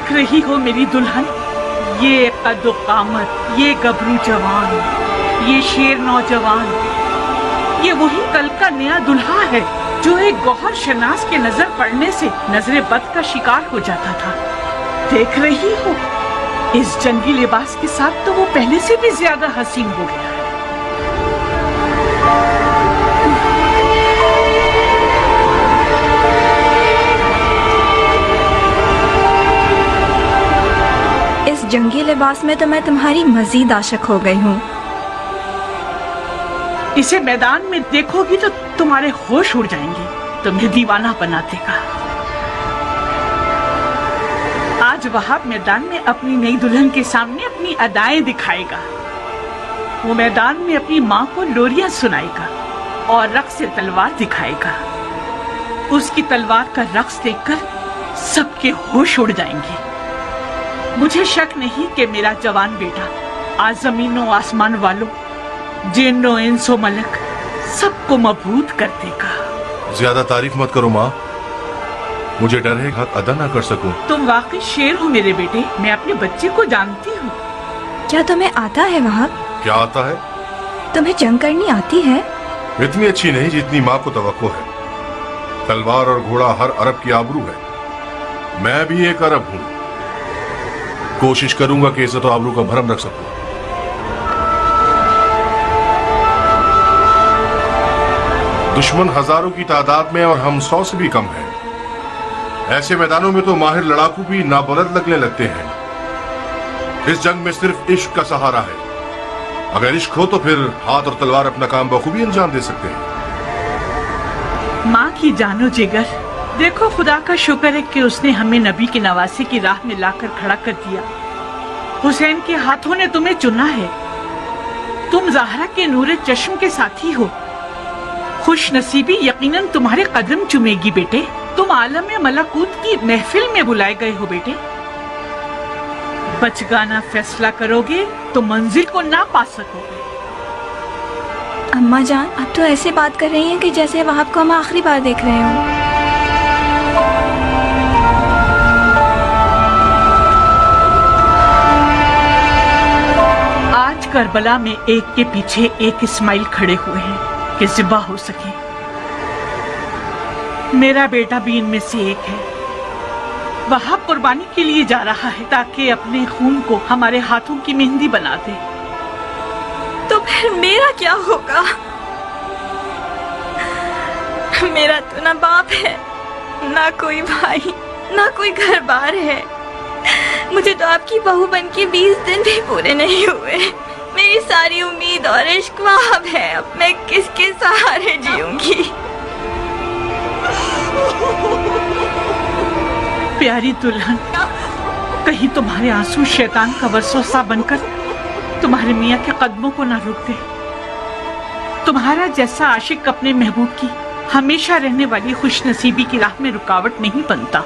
देख रही हो मेरी दुल्हन, ये कद्दो कामत, ये गबरू जवान, ये शेर नौजवान, ये वही कल का नया दुल्हा है जो एक गौहर शनास के नजर पड़ने से नजरे बद का शिकार हो जाता था। देख रही हो, इस जंगी लिबास के साथ तो वो पहले से भी ज्यादा हसीन हो गया है। इस जंगी लिबास में तो मैं तुम्हारी मजीद आशिक हो गई हूँ। इसे मैदान में देखोगी तो तुम्हारे होश उड़ जाएंगे, तुम्हें दीवाना बना देगा। आज वहाब मैदान में अपनी नई दुल्हन के सामने अपनी अदाएं दिखाएगा। वो मैदान में अपनी माँ को लोरियां सुनाएगा और रक्स तलवार दिखाएगा। उसकी तलवार का रक्स देखकर सबके होश उड़ जाएंगे। मुझे शक नहीं कि मेरा जवान बेटा आज जमीनों आसमान वालों, जिन्नो इंसो मलक सबको मबहूत कर देगा। ज्यादा तारीफ मत करो माँ, मुझे डर है हक अदा ना कर सकूं। तुम वाकई शेर हो मेरे बेटे, मैं अपने बच्चे को जानती हूँ। क्या तुम्हें आता है वहाब? क्या आता है? तुम्हें जंग करनी आती है? इतनी अच्छी नहीं जितनी माँ को तवक्को है। तलवार और घोड़ा हर अरब की आबरू है। मैं भी एक अरब हूँ। कोशिश करूंगा कि इज्जत और आबरू का भरम रख सकूं। दुश्मन हजारों की तादाद में और हम 100 से भी कम हैं। ऐसे मैदानों में तो माहिर लड़ाकू भी नाबलद लगने लगते हैं। इस जंग में सिर्फ इश्क का सहारा है। अगर इश्क हो तो फिर हाथ और तलवार अपना काम बखूबी अंजाम दे सकते हैं। माँ की जानो जिगर, देखो खुदा का शुक्र है कि उसने हमें नबी की नवासी की राह में लाकर खड़ा कर दिया। हुसैन के हाथों ने तुम्हें चुना है। तुम ज़हरा के नूरे चश्म के साथी हो। खुश नसीबी यकीनन तुम्हारे कदम चुमेगी बेटे। तुम आलम मलाकूत की महफिल में बुलाए गए हो बेटे। बचगाना फैसला करोगे तो मंजिल को ना पा सकोगे। अम्मा जान, आप तो ऐसे बात कर रही हैं कि जैसे वहाब को हम आखिरी बार देख रहे हो। आज करबला में एक के पीछे एक इस्माइल खड़े हुए हैं कि ज़िबा हो सके। मेरा बेटा भी इनमें से एक है। वह कुर्बानी के लिए जा रहा है ताकि अपने खून को हमारे हाथों की मेहंदी बना दे। तो फिर मेरा क्या होगा? मेरा तो ना बाप है, ना कोई भाई, ना कोई घर बार है। मुझे तो आपकी बहू बन के 20 दिन भी पूरे नहीं हुए। मेरी सारी उम्मीद और इश्क वहाब है। अब मैं किसके सहारे जीऊंगी? प्यारी दुल्हन, कहीं तुम्हारे आंसू शैतान का वसवसा बनकर तुम्हारे मियाँ के कदमों को ना रोक दे। तुम्हारा जैसा आशिक अपने महबूब की हमेशा रहने वाली खुश नसीबी की राह में रुकावट नहीं बनता।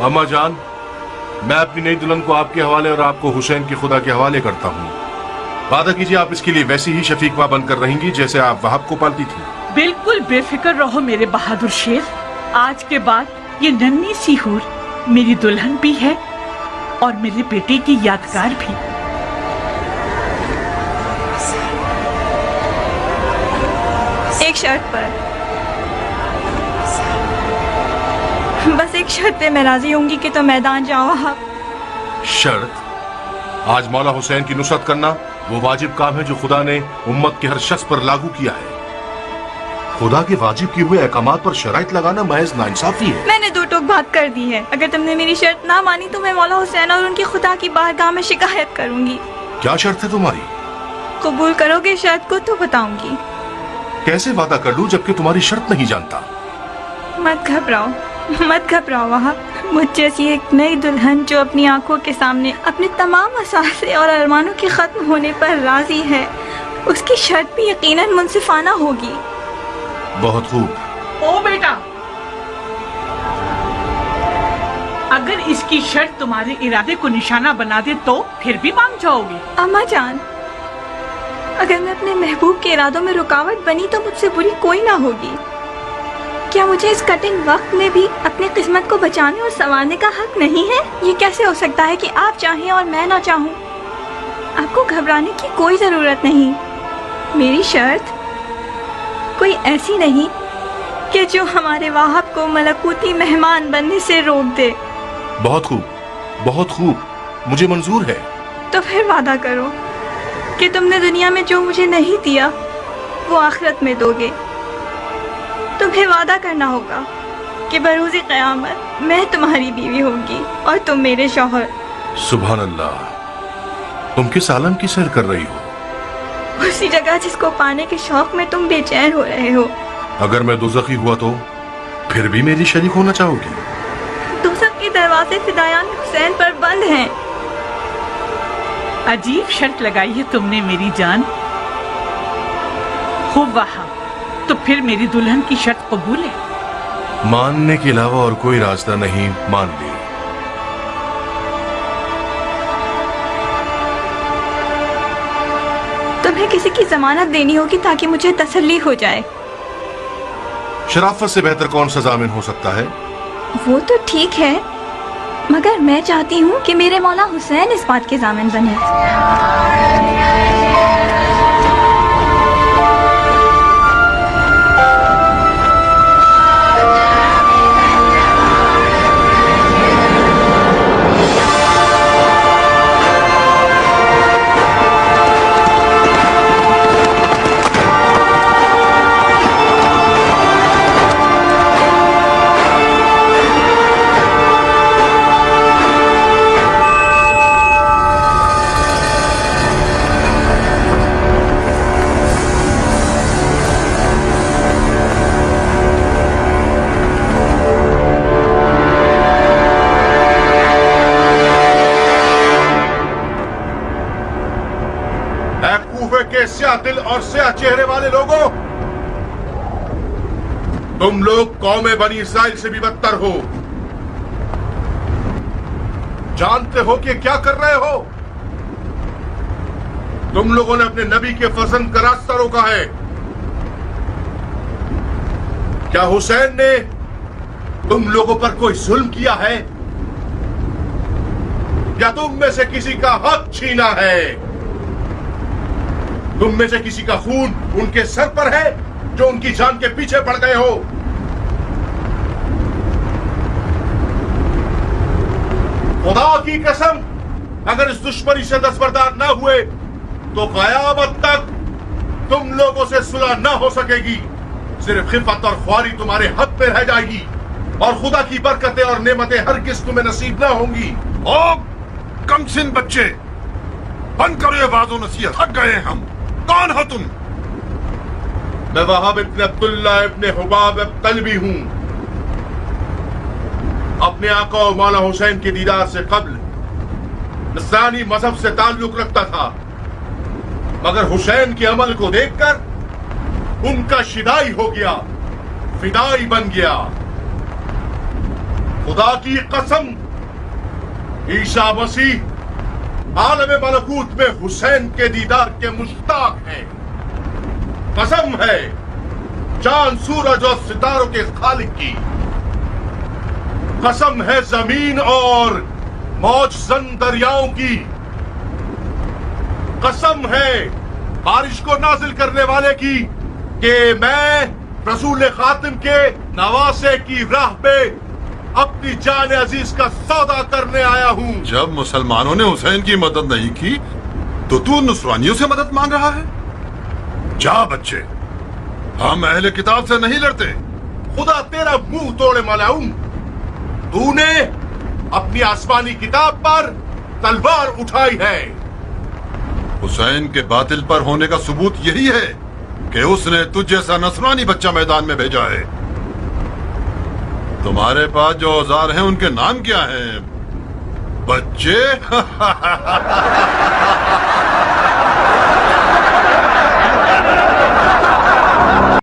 अम्मा जान, मैं अपनी नई दुल्हन को आपके हवाले और आपको हुसैन के खुदा के हवाले करता हूँ। वादा कीजिए आप इसके लिए वैसी ही शफीक माँ बनकर रहेंगी जैसे आप वहाब को पालती थी। बिल्कुल बेफिक्र रहो मेरे बहादुर शेर। आज के बाद ये नन्ही सी हूर मेरी दुल्हन भी है और मेरे बेटे की यादगार भी। एक शर्त पर, बस एक शर्त पे मैं राजी होंगी कि तो मैदान जाओ आप। शर्त? आज मौला हुसैन की नुसरत करना वो वाजिब काम है जो खुदा ने उम्मत के हर शख्स पर लागू किया है। खुदा के वाजिब किए हुए अहकामात पर शराइत लगाना महज नाइंसाफी है। मैंने 2 टोक बात कर दी है। अगर तुमने मेरी शर्त ना मानी तो मैं मौला हुसैन और उनकी खुदा की बारगाह में शिकायत करूंगी। क्या शर्त है तुम्हारी? कबूल करोगे शर्त को तो बताऊंगी। कैसे वादा कर लूं जबकि तुम्हारी शर्त नहीं जानता? मत घबराओ, मत घबराओ वहाब। मुझ जैसी एक नई दुल्हन जो अपनी आंखों के सामने अपने तमाम असासे और अरमानों के खत्म होने पर राजी है, उसकी शर्त भी यकीनन मुनसिफाना होगी। बहुत खूब। ओ बेटा, अगर इसकी शर्त तुम्हारे इरादे को निशाना बना दे तो फिर भी मान जाओगे? अम्मा जान, अगर मैं अपने महबूब के इरादों में रुकावट बनी तो मुझसे बुरी कोई ना होगी। کیا مجھے اس کٹن وقت میں بھی اپنی قسمت کو بچانے اور سنوارنے کا حق نہیں ہے؟ یہ کیسے ہو سکتا ہے کہ آپ چاہیں اور میں نہ چاہوں؟ آپ کو گھبرانے کی کوئی ضرورت نہیں. میری شرط کوئی ایسی نہیں کہ جو ہمارے واہب کو ملکوتی مہمان بننے سے روک دے. بہت خوب، بہت خوب، مجھے منظور ہے. تو پھر وعدہ کرو کہ تم نے دنیا میں جو مجھے نہیں دیا وہ آخرت میں دو گے. تمہیں وعدہ کرنا ہوگا کہ بروز قیامت میں تمہاری بیوی ہوگی اور تم میرے شوہر. سبحان اللہ، تم کس عالم کی سیر کر رہی ہو؟ اسی جگہ جس کو پانے کے شوق میں تم بے چین ہو رہے ہو. اگر میں دوزخی ہوا تو پھر بھی میری شریک ہونا چاہو گی؟ دوزخ کے دروازے فدایان حسین پر بند ہیں. عجیب شرط لگائی ہے تم نے میری جان. خوب وہاں، تو پھر میری دلہن کی شرط قبول ہے؟ ماننے کے علاوہ اور کوئی راستہ نہیں، مان لی. تمہیں کسی کی ضمانت دینی ہوگی تاکہ مجھے تسلی ہو جائے. شرافت سے بہتر کون سا ضامن ہو سکتا ہے؟ وہ تو ٹھیک ہے، مگر میں چاہتی ہوں کہ میرے مولا حسین اس بات کے ضامن بنے. سیاہ دل اور سیاہ چہرے والے لوگوں، تم لوگ قوم بنی اسرائیل سے بھی بدتر ہو. جانتے ہو کہ کیا کر رہے ہو؟ تم لوگوں نے اپنے نبی کے فرزند کا راستہ روکا ہے. کیا حسین نے تم لوگوں پر کوئی ظلم کیا ہے؟ یا تم میں سے کسی کا حق چھینا ہے؟ تم میں سے کسی کا خون ان کے سر پر ہے جو ان کی جان کے پیچھے پڑ گئے ہو؟ خدا کی قسم، اگر اس دشمنی سے دستبردار نہ ہوئے تو قیامت تک تم لوگوں سے صلح نہ ہو سکے گی. صرف خفت اور خواری تمہارے حق پہ رہ جائے گی اور خدا کی برکتیں اور نعمتیں ہرگز تمہیں نصیب نہ ہوں گی. او کم سن بچے، بند کرو یہ واضح نصیحت، تھک گئے ہم. کون ہو تم؟ میں وہاب ابن عبداللہ ابن حباب طلبی ہوں. اپنے آقا و مولا حسین کے دیدار سے قبل نصرانی مذہب سے تعلق رکھتا تھا، مگر حسین کے عمل کو دیکھ کر ان کا شدائی ہو گیا، فدائی بن گیا. خدا کی قسم، عیسیٰ مسیح عالم ملکوت میں حسین کے دیدار کے مشتاق ہیں. قسم ہے چاند سورج اور ستاروں کے خالق کی، قسم ہے زمین اور موج زن دریاؤں کی، قسم ہے بارش کو نازل کرنے والے کی کہ میں رسول خاتم کے نواسے کی راہ پہ اپنی جان عزیز کا سودا کرنے آیا ہوں. جب مسلمانوں نے حسین کی مدد نہیں کی تو نصرانیوں سے مدد مانگ رہا ہے؟ جا بچے، ہم اہل کتاب سے نہیں لڑتے. خدا تیرا منہ توڑے ملعون، تو نے اپنی آسمانی کتاب پر تلوار اٹھائی ہے. حسین کے باطل پر ہونے کا ثبوت یہی ہے کہ اس نے تجھ جیسا نصرانی بچہ میدان میں بھیجا ہے. تمہارے پاس جو اوزار ہیں ان کے نام کیا ہیں بچے؟